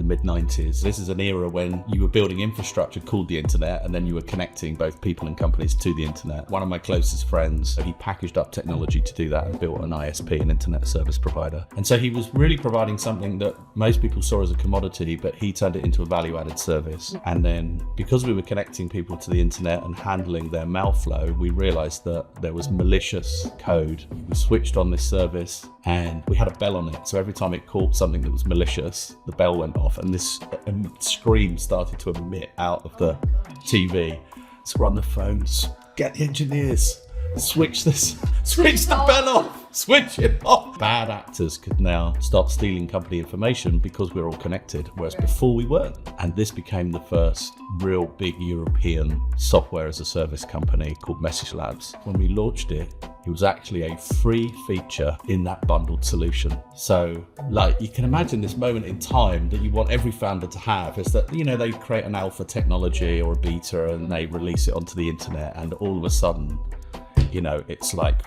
mid-90s. This is an era when you were building infrastructure called the internet, and then you were connecting both people and companies to the internet. One of my closest friends, he packaged up technology to do that and built an ISP, an internet service provider. And so he was really providing something that most people saw as a commodity, but he turned it into a value-added service. And then because we were connecting people to the internet and handling their mail flow, we realized that there was malicious code. We switched on this service and we had a bell on it. So every time it caught something that was malicious, the bell went off and this scream started to emit out of the TV. So we're on the phones, get the engineers, switch the bell off, switch it off. Bad actors could now start stealing company information because we're all connected, whereas before we weren't. And this became the first real big European software as a service company called MessageLabs. When we launched it, it was actually a free feature in that bundled solution. So like you can imagine this moment in time that you want every founder to have is that, they create an alpha technology or a beta and they release it onto the internet, and all of a sudden, it's like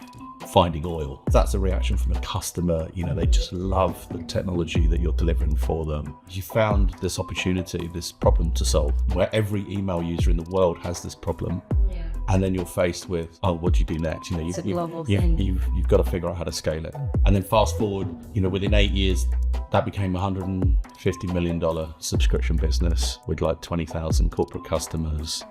finding oil. That's a reaction from a customer. They just love the technology that you're delivering for them. You found this opportunity, this problem to solve, where every email user in the world has this problem. Yeah. And then you're faced with, what do you do next? It's a global thing. You've got to figure out how to scale it. And then fast forward, within 8 years, that became a $150 million subscription business with like 20,000 corporate customers.